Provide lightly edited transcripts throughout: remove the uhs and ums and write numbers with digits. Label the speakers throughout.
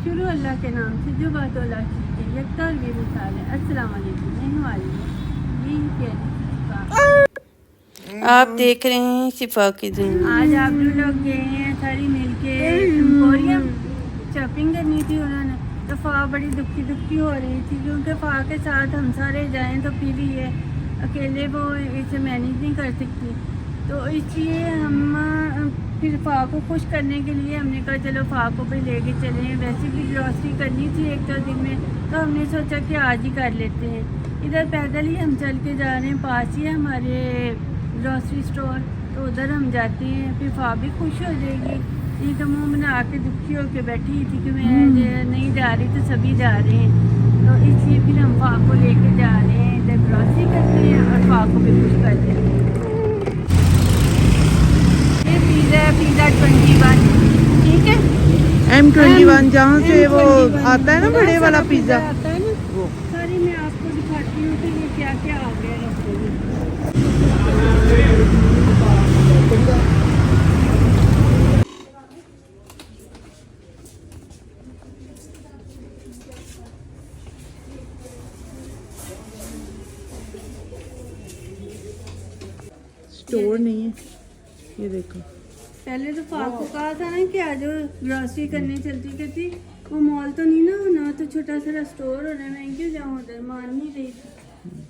Speaker 1: शुरू अल्लाह के नाम से जो बात अल्लाह की है यकता और बेमिसाल है। अस्सलाम वालेकुम। मैं हूँ आलिया, यही प्यारी।
Speaker 2: आप देख रहे हैं शिफा की दुनिया।
Speaker 1: आज आप लोग गए हैं सारी मिलके एम्पोरियम शॉपिंग करनी थी उन्होंने, तो फ़ा बड़ी दुखी हो रही थी क्योंकि फ़ा के साथ हम सारे जाएं तो फिर ये अकेले वो इसे मैनेज नहीं कर सकती। तो इसलिए हम फिर फ़ा को खुश करने के लिए हमने कहा चलो फ़ा को भी लेके चलें। वैसे भी ग्रॉसरी करनी थी एक दो दिन में, तो हमने सोचा कि आज ही कर लेते हैं। इधर पैदल ही हम चल के जा रहे हैं, पास ही है हमारे ग्रॉसरी स्टोर, तो उधर हम जाते हैं। फिर फ़ा भी खुश हो जाएगी। ये तो मुँह बना के दुखी होकर बैठी थी कि मैं नहीं जा रही, तो सभी जा रहे हैं, तो इसलिए फिर हम फ़ा को लेके जा रहे हैं। इधर ग्रॉसरी करते हैं और फ़ा को भी खुश करते हैं। ये पिज़्ज़ा 21, ठीक है,
Speaker 2: M21 जहाँ से वो आता है ना बड़े वाला पिज्ज़ा।
Speaker 1: आता है ना वो। सारी मैं आपको दिखाती हूँ कि ये क्या क्या आ गया है रास्ते में।
Speaker 2: स्टोर नहीं है, ये देखो।
Speaker 1: पहले तो फ़ा को कहा था ना कि आज ग्रॉसरी करने चलती, कहती वो मॉल तो नहीं ना होना, तो छोटा सा स्टोर होना, मैं क्यों जाऊँ उधर, मान नहीं रही थी।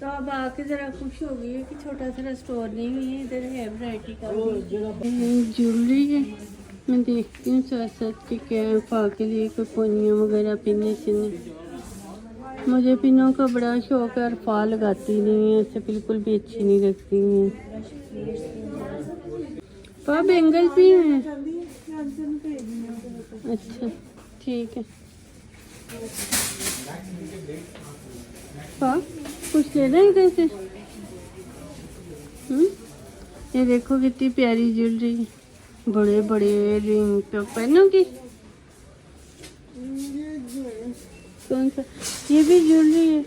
Speaker 1: तो अब आके ज़रा खुश हो गई है कि छोटा सा स्टोर नहीं है, इधर है वैरायटी का। ज्वेलरी है, मैं देखती हूँ साथ साथ कि क्या है। फ़ा के लिए कोई पोनियाँ वगैरह पिन्ने चिन्ने, मुझे पिनों का बड़ा शौक है और फ़ा लगाती नहीं है, ऐसे बिल्कुल भी अच्छी नहीं लगती हैं। फ़ा बेंगल भी हैं, अच्छा ठीक है। फ़ा कुछ लेना है इधर से। ये देखो कितनी प्यारी ज्वेलरी, बड़े बड़े रिंग तो पहनोगी। कौन सा, ये भी ज्वेलरी है।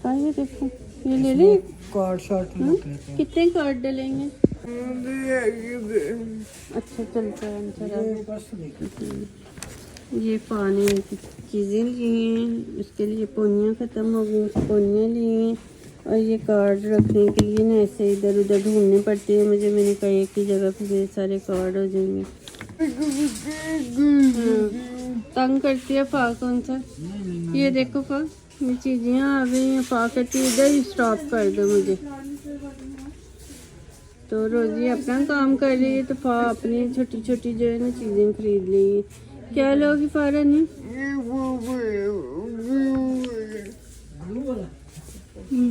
Speaker 1: हाँ ये देखो, ये ले लें।
Speaker 2: कार्ड शॉट
Speaker 1: कितने कार्ड डलेंगे? अच्छा चलता है चला। ये पानी की चीज़ें ली हैं, उसके लिए पोनियाँ ख़त्म हो गई, पोनियाँ ली हैं। और ये कार्ड रखने के लिए ना ऐसे इधर उधर ढूंढने पड़ते हैं मुझे। मैंने कहा एक ही जगह पे ढेर सारे कार्ड हो जाएंगे। तंग करती है फ़ा। कौन सा, ये देखो फ़ा, ये चीज़ें आ गई हैं। फ़ा कहती है इधर ही स्टॉप कर दो मुझे। तो रोजी अपना काम कर रही है, तो फ़ा अपनी छोटी छोटी जो है ना चीज़ें खरीद ली है। क्या लोगी फ़ारा नहीं,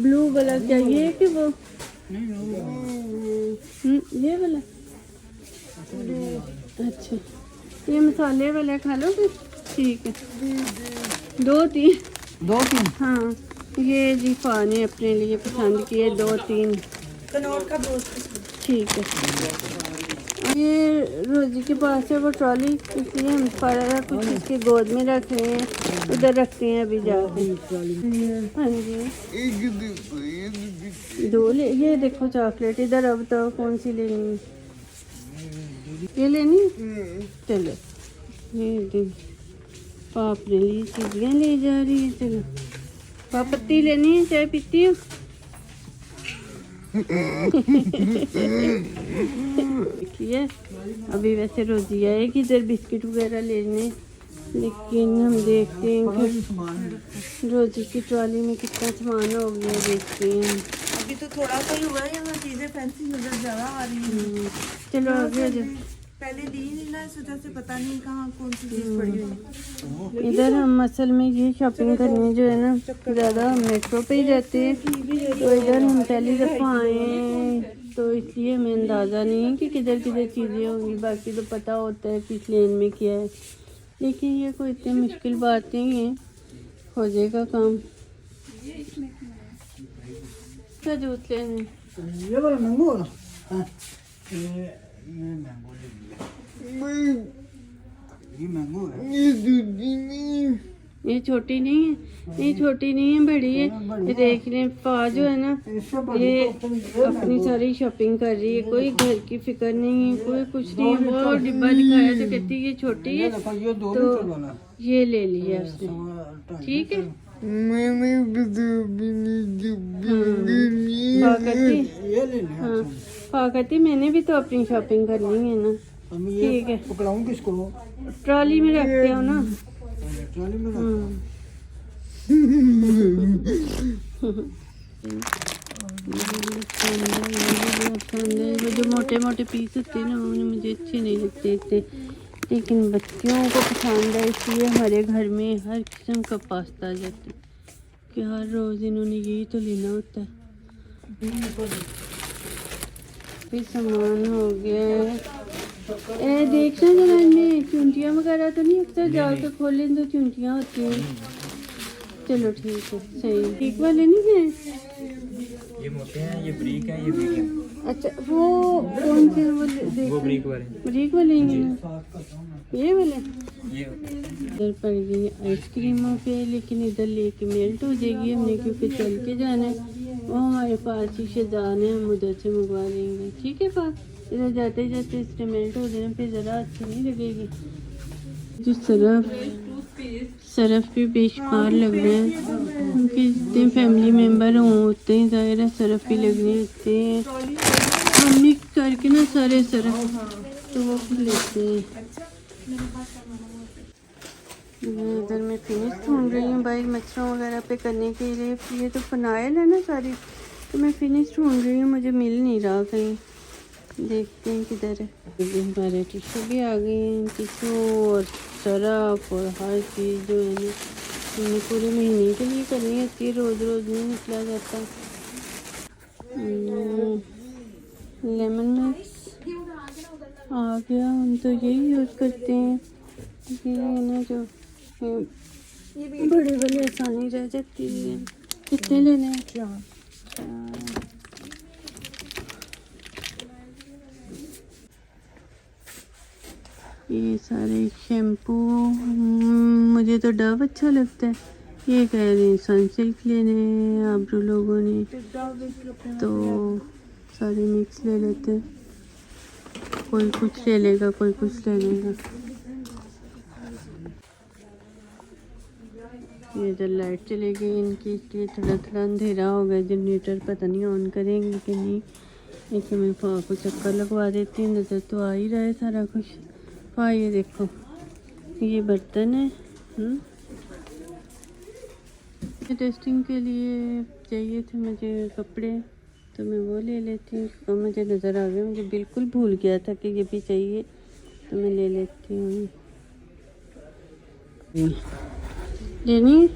Speaker 1: ब्लू वाला चाहिए कि वो ये वाला। अच्छा ये मसाले वाला खा लो फिर, ठीक है। दो तीन हाँ, ये जी फ़ा ने अपने लिए पसंद किए 2-3
Speaker 2: कनौर का
Speaker 1: ठीक है। ये रोजी के पास है वो ट्रॉली, इसलिए हम सारा कुछ इसके गोद में रख रहे हैं, उधर रखते हैं अभी जाके। हाँ जी दो ले, ये देखो चॉकलेट इधर। अब तो कौन सी लेनी है, ये लेनी चलो। ये देख पाप ने ली, चीज़ियाँ ले जा रही है। चलो पाप, पत्ती लेनी है, चाय पीती हो। देखिए अभी वैसे रोजी आएगी इधर बिस्किट वगैरह लेने, लेकिन हम देखते हैं कि रोजी की ट्रॉली में कितना सामान हो गया, देखते हैं।
Speaker 2: अभी तो थोड़ा सा ही हुआ है, यहाँ चीजें फैंसी नजर ज़्यादा आ रही हैं।
Speaker 1: चलो आगे जो
Speaker 2: पहले दी नहीं ना, इस वजह से पता नहीं कहाँ कौन सी चीज़ पड़ी हुई।
Speaker 1: इधर हम असल में ये शॉपिंग करने जो है ना ज़्यादा मेट्रो पे ही जाते हैं, तो इधर हम पहली दफ़ा आए हैं, तो इसलिए हमें अंदाज़ा नहीं है कि किधर किधर चीज़ें होंगी। बाकी तो पता होता है किस लेन में क्या है, लेकिन ये कोई इतनी मुश्किल बात नहीं है, हो जाएगा काम। क्या जूस लेने,
Speaker 3: ये वाला मैंगो वाला, हाँ ये मैंगो ले लिया। ये मैंगो है।
Speaker 1: ये छोटी नहीं है, ये छोटी नहीं है, बड़ी है। ये देख रहे हैं फा जो है ना, ये अपनी सारी शॉपिंग कर रही है, कोई घर की फिक्र नहीं है, कोई कुछ नहीं है। वो डिब्बा दिखाया तो कहती है ये छोटी है, तो ये ले लिया उसने। ठीक है, हाँ फा कहती मैंने भी तो अपनी शॉपिंग करनी है ना। ठीक है,
Speaker 3: पकड़ाऊं किसको?
Speaker 1: ट्रॉली में रखते हो ना।
Speaker 3: ट्रॉली में
Speaker 1: वो जो मोटे मोटे पीस होते हैं ना, उन्हें मुझे अच्छे नहीं लगते इतने, लेकिन बच्चों को पसंद है, इसलिए हमारे घर में हर किस्म का पास्ता आ जाता है कि हर रोज़ इन्होंने यही तो लेना होता है। फिर सामान हो गया है। ए देखना जरा, इनमें चुंटियाँ वगैरह तो नहीं, अक्सर जाकर खोलें तो चुंटियाँ होती हैं। चलो ठीक है, सही। ठीक वाले नहीं हैं
Speaker 4: ये मोटे हैं, ये ब्रीक हैं, ये मीडियम।
Speaker 1: अच्छा वो कौन से? वो
Speaker 4: ब्रीक वाले।
Speaker 1: ब्रीक वाले हैं ये वाले।
Speaker 4: ये
Speaker 1: इधर पड़ गई आइसक्रीमों पे, लेकिन इधर लेके मेल्ट हो जाएगी हमने, क्योंकि चल के जाना है। वो हमारे पास ही शजान है, हम उधर से मंगवा लेंगे। ठीक है पास, इधर जाते जाते इससे मेल्ट हो जाना, फिर ज़रा अच्छी नहीं लगेगी। जो सरफ भी बेशुमार लग रहे हैं, क्योंकि जितने फैमिली मेम्बर हों उतने ही ज़ाहिर है सरफ भी लगने होते हैं। हम मिक्स करके ना सारे सरफ तो वो भी लेते हैं। इधर मैं फिनिश ढूंढ रही हूँ भाई मच्छरों वगैरह पे करने के लिए। ये तो फिनाइल है ना सारी, तो मैं फिनिश ढूंढ रही हूँ, मुझे मिल नहीं रहा कहीं। देखते हैं किधर है। हमारे टिश्यू भी आ गए हैं, टिश्यू और सरफ और हर चीज़ जो है ना, हमने पूरे महीने के लिए करनी होती है, रोज़ रोज़ नहीं निकला जाता। लेमन मिक्स आ गया, हम तो यही यूज़ करते हैं। ये है ना जो बड़े वाले आसानी रह जाती है। कितने लेने हैं? 4। ये सारे शैम्पू, मुझे तो डव अच्छा लगता है। ये कह रहे हैं सनसिल्क लेने हैं आबरू लोगों ने, तो सारे मिक्स ले लेते हैं। कोई कुछ ले लेगा, कोई कुछ ले लेगा। ये इधर लाइट चली गई इनकी, इसलिए थोड़ा थोड़ा अंधेरा हो गया। जनरेटर पता नहीं ऑन करेंगे कि नहीं, लेकिन मैं फा को चक्कर लगवा देती हूँ। नज़र तो आ ही रहा है सारा कुछ। फा ये देखो, ये बर्तन है। टेस्टिंग के लिए चाहिए थे मुझे कपड़े, तो मैं वो ले लेती हूँ। तो मुझे नज़र आ गया, मुझे बिल्कुल भूल गया था कि ये भी चाहिए, तो मैं ले लेती हूँ। लेनी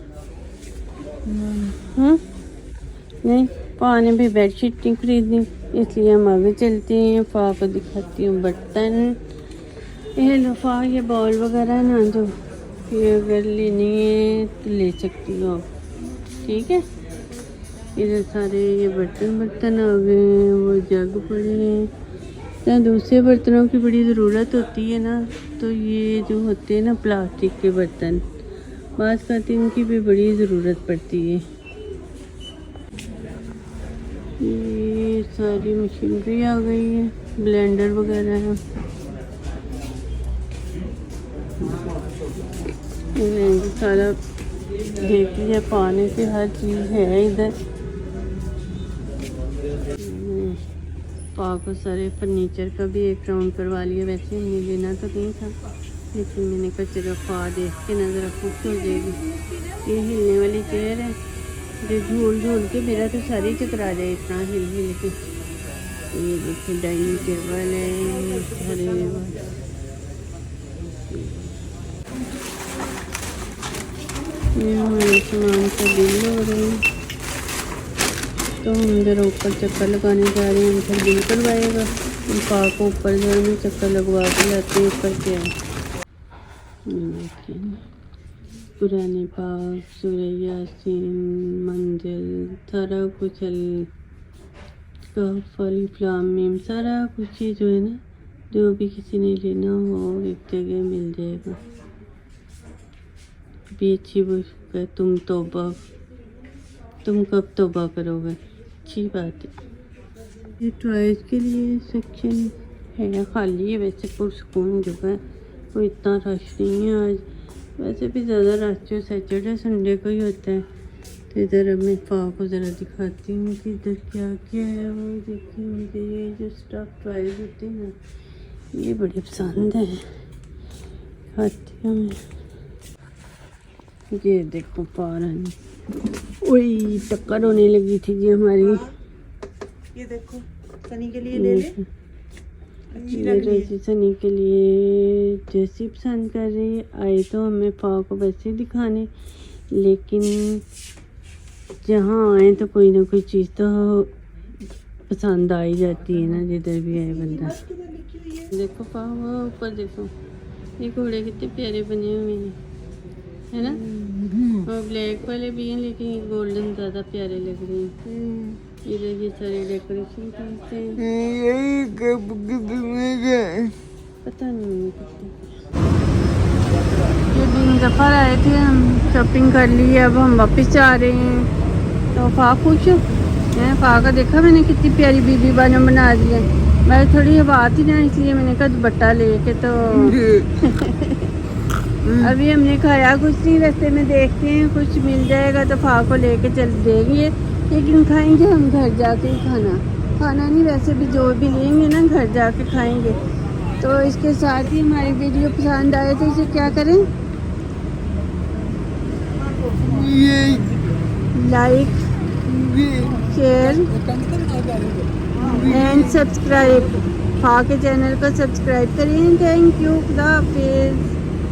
Speaker 1: नहीं, पाने भी बेडशीट नहीं खरीदनी, इसलिए हम आगे चलते हैं। फा को दिखाती हूँ बर्तन। ये लफा, ये बॉल वगैरह ना, जो ये अगर लेनी है तो ले सकती हो आप। ठीक है, इधर सारे ये बर्तन आ गए हैं, वो जग पड़े हैं। तो दूसरे बर्तनों की बड़ी ज़रूरत होती है ना, तो ये जो होते हैं ना प्लास्टिक के बर्तन, बात करती इनकी भी बड़ी ज़रूरत पड़ती है। ये सारी मशीनरी आ गई है, ब्लेंडर वगैरह है। सारा देख लिया, पानी से हर चीज़ है इधर। पा को सारे फर्नीचर का भी एक राउंड करवा लिया। वैसे हमें लेना तो नहीं था, लेकिन मैंने कहा चलो फा देख के ना ज़रा खुश हो जाएगी। ये हिलने वाली चेयर है, जो झूल झूल के मेरा तो सारी चकरा जाए, इतना हिल हिल के। ये देखिए डाइनिंग टेबल है, हमारे सामान का बिल हो रहा है, तो हम जरा ऊपर चक्कर लगाने जा रहे हैं। हम फिर बिल करवाएगा। हम पा को ऊपर जो है चक्कर लगवा के लाते हैं ऊपर क्या है। पुराने पाक, सूरह यासीन, मंजिल, सारा कुछ फली फ्लाम, सारा कुछ ही जो है ना, जो भी किसी ने लेना हो एक जगह मिल जाएगा। भी अच्छी बात है। तुम कब तौबा करोगे? अच्छी बात है। ये टॉयज के लिए सेक्शन है, खाली है वैसे, पुरसकून जगह है, कोई इतना रश नहीं है आज। वैसे भी ज़्यादा रश जो सैटरडे संडे को ही होता है। तो इधर अब मैं फा को ज़रा दिखाती हूँ कि इधर क्या क्या है। वो देखिए, मुझे ये जो स्टफ टॉयज होते हैं ना, ये बड़े पसंद है, खाती हूँ मैं। ये देखो पारानी, वही टक्कर होने लगी थी जी हमारी।
Speaker 2: ये देखो सनी के लिए ले ले, अच्छी लग रही है।
Speaker 1: सनी के लिए जैसी पसंद कर रही है। आए तो हमें फा को वैसे दिखाने, लेकिन जहाँ आए तो कोई ना कोई चीज़ तो पसंद आ ही जाती है ना, जिधर भी आए बंदा। देखो फा, वो ऊपर देखो, ये घोड़े कितने प्यारे बने हुए हैं, है ना। और ब्लैक वाले भी हैं, लेकिन ये गोल्डन ज़्यादा प्यारे लग रहे हैं। इधर ये सारे डेकोरेशन करते हैं, पता नहीं ये दिन दफ़ा आए थे हम, शॉपिंग कर ली है, अब हम वापस जा रहे हैं। तो फा खुश है, फा का देखा मैंने कितनी प्यारी बीबी बानों बना दी है। मैं थोड़ी हवा थी ना, इसलिए मैंने कहा दुपट्टा लेके तो अभी हमने खाया कुछ नहीं, रास्ते में देखते हैं कुछ मिल जाएगा तो फा को लेके चल देंगे, लेकिन खाएंगे हम घर जाके ही खाना नहीं, वैसे भी जो भी लेंगे ना घर जाके खाएंगे। तो इसके साथ ही हमारी वीडियो पसंद आए तो इसे क्या करें, लाइक, शेयर एंड सब्सक्राइब। फा के चैनल को सब्सक्राइब करें। थैंक यू, खुदा हाफिज़।